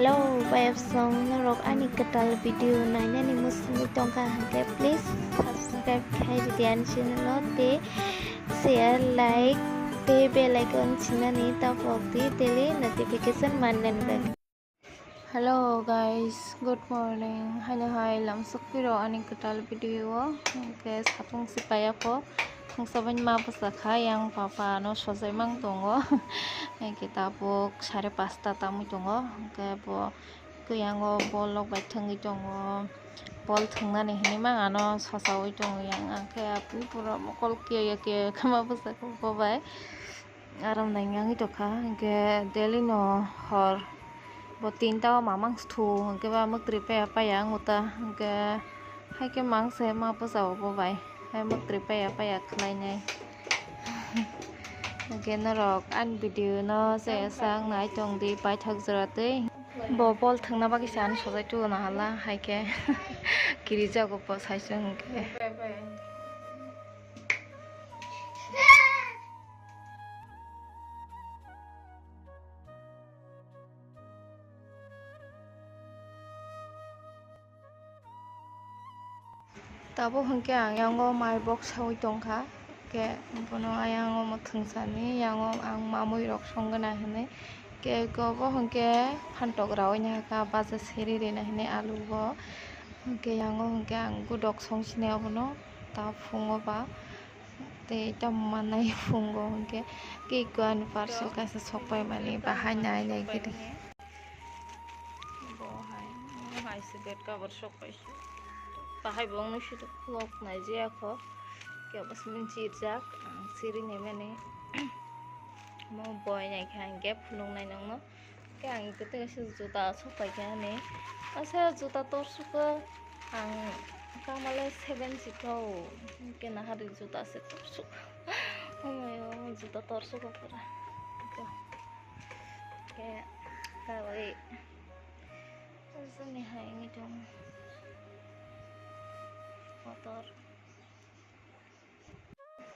Hello, bayap song narok ani katal video nainani muslim tongka hangke please subscribe khai dian channel te share like te bell icon chinani tapok di daily notification mannen bag. Hello guys, good morning. Hai lamsukiro ani katal video hangke satung sipaya ko Saban ma pasakha yang papa no sojai mang tongo kita bok 5:30 tamu tongo ke bo kuyango bol lok bai thangi tongo bol thangnani hini mang ano sosawai tongo yang ke apu pura mokol ke khama pasakha ko bai aram nangyang itokha ke daily no hor bo 3ta mamang sthu ke ba mukri pe apa yang uta ke hai ke mang se ma pasaw bo bai hai mukri pe apa ya khlai nai again rok an video no se sang nai tong di pai thak jarate bo bol thangna bagi san sojai tu na hala hai ke kirija go po sai sang ke tabo hangke angyango mai box sawi tongkha ke bono ayango mo thungsani yango ang mamui rok songgana hene ke gobo hangke phantok rawina ka baza seri rena hene alu bo hangke yango hangke ang gudok songsine abono ta fungo ba te ta manai fungo hangke ke gwan parcel kaisa sokpai mani bahai nai nai gidi bo hai se bed cover sokpai bahai bong nusi to lok nai je ako ke bas min chirjak siri ne mane mo boy nai khang gap phunung nai nang no ke ang te se juta sopai ke ne asa juta tor suka ang kamale 7 sikau ke na hari juta se tor suka omayo juta tor suka pura ke kawai asani hai ni dong motor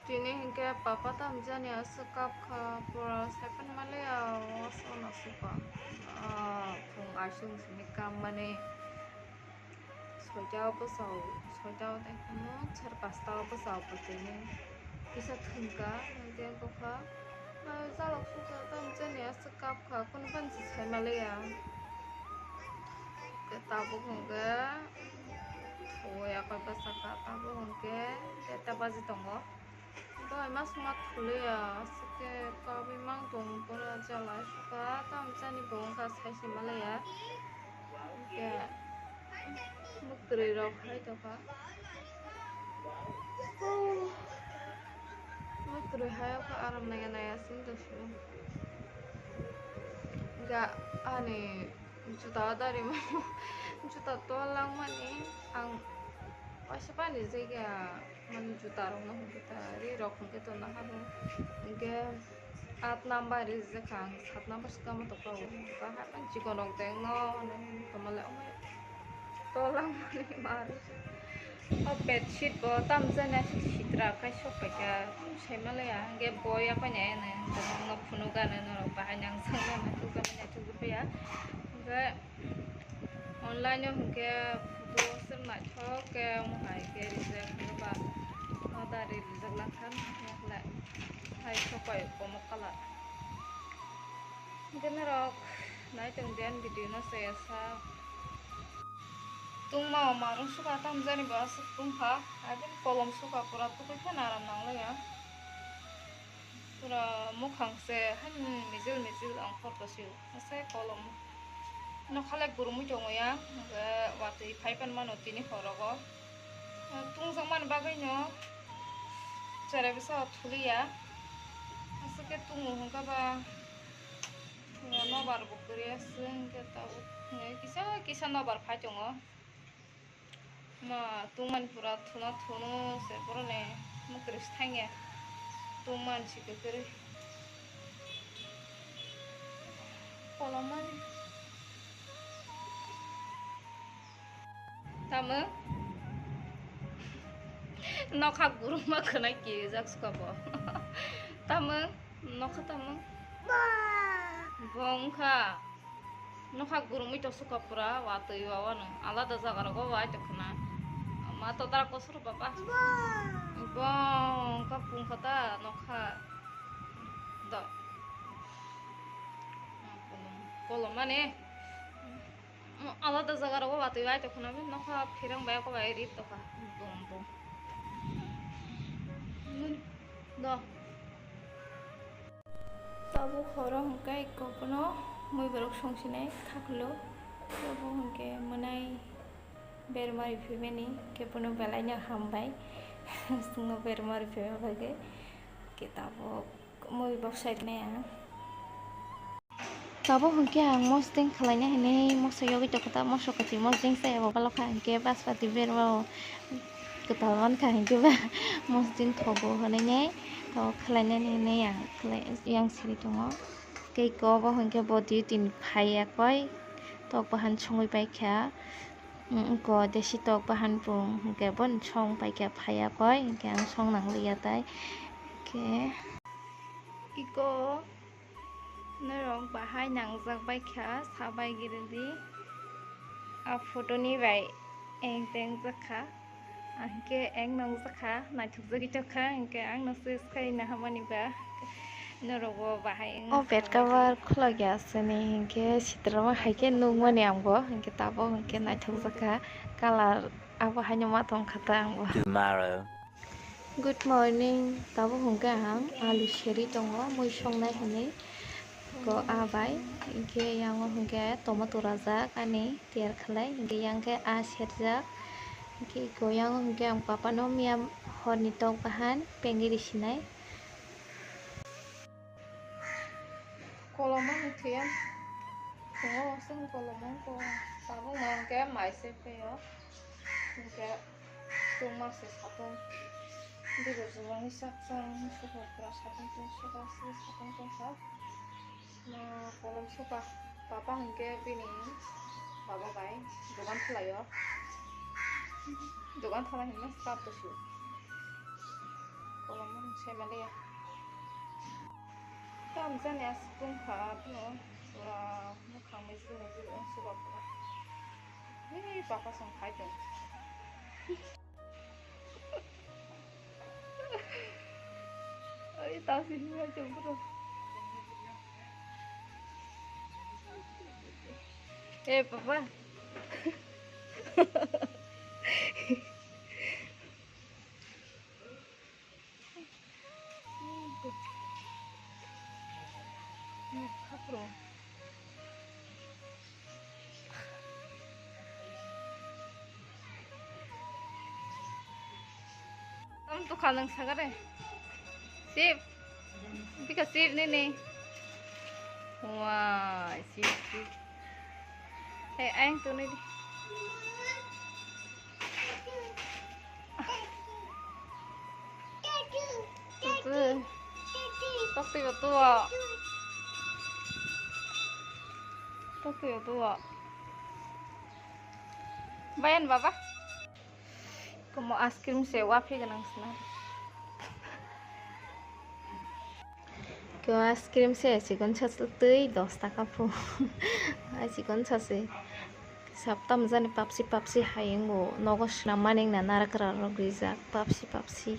Tini hingga papa tam jani asukap kha pura seven male aso nasuka phung asung sini kam mane soitao pasau soitao tai kono char pastao pasau patini bisa thungka hingga ko kha jalok suka tam jani asukap kha kono ban sai male ya ke tabu hingga ya apa pasaka tabu hingga eta baji tongo Boy mas mat khule ya sike kabi mang tong pura jala suka tam chani bong ka sai simale ya ke mukri rok hai to ka mukri hai ka aram naya naya sing to su ga ani juta dari mo juta to lang mani ang Pasapa ni juga man juta rong na juta ri rok ke to na haru ke 8 number is the kang 7 number ska ma to pau ka ha pan chi konong tengo to male ome to lang mani mar o bed sheet bo tam jana sitra kai sok pa ka sai male ya ge boy apa nya na no phunu ga na no pa hanyang sang na tu ka na tu pe ya ke online ke Bosen nak ke muhai ke rizak ba dari rizak lakan ya la hai sopai pomokala generok nai tengdian video na saya sa tung mau marung suka tam jani ba tung pha adin kolom suka pura tu kai naram nang ya pura mukhang se han mizil ang photo siu sai kolom no khalek gurumu tongo ya wati phaipan mano tini horogo tungjang man bagai no chara bisa thuli ya asake tungu hongka ba no bar bukri aseng ke tau kisa no bar phai tongo ma tungman pura thuna thuno se pura ne mukris thangya tungman sikere kolaman Tama nokha guru ma khana ki jak suka bo tama nokha tama bongkha nokha gurumi to suka pura watui wawa no alada jagar go wai to khna ma to tara kosur papa bong kapung kata nokha da kolom mane alada jagar go watui wai to khna nokha phirang bai ko bai ri to ka bong bong do tabu khorong kai kopno moi borok songsinai thaklo tabu hongke monai bermari phimeni kepono belaina hambai sungno bermari phime bage kitabo moi bok side ne tabo hongke ang mosting khlaina hene mosayogi to kata mosokati mosting sai abo balokha hongke baspati berwa ketalman kha hongke ba mosting thobo honene to khlaina hene yang siri tongo kei ko bo hongke bodi tin phaiya koi tok bahan songoi pai kha ko desi tok bahan pung hongke bon song pai kha phaiya koi hongke ang song nangliya tai ke iko norong bahai nangjak bai kha sabai giredi a photo ni bai eng teng jakha angke eng nong jakha naithuk jagi takha angke ang no sis kai na hamani ba norogo bahai o bed cover khulagi aseni hingke sitrama haike nungmani amgo hingke tabo hingke naithuk jakha color abo haino matom khata amgo tomorrow. Good morning tabo hingke ang alu seri tongo moi songnai hini ko abai hingke yango hingke tomato rajak ani tiar khlai hingke yangke a serjak hingke ko yango hingke ang papa no miam horni tok bahan pengiri sinai kolomang thiam ko sing kolomang ko tabo mangke mai se peyo hingke tuma se sapon digo jumani saksan suka prasapon suka se sapon sa ma kolom suka papa hingke bini baba bai dogan khulayo dogan thala hinma start to shoot kolomang se malia tam jane spun kha no sura mukhang me june june suka pura ni papa song khai den ai tao xin me chum pura eh papa kapro tam to khalang sagare sip bika sip ne wah sip hey anh tụi này đi từ tóc tiêu tua bayan baba como ice cream sewa phi ganang sna cái ice cream se chỉ còn chất tươi 10 টাকা po ai chỉ còn chất se sabtam jani papsi hayeng go nogos na maning na narakra rogrijak papsi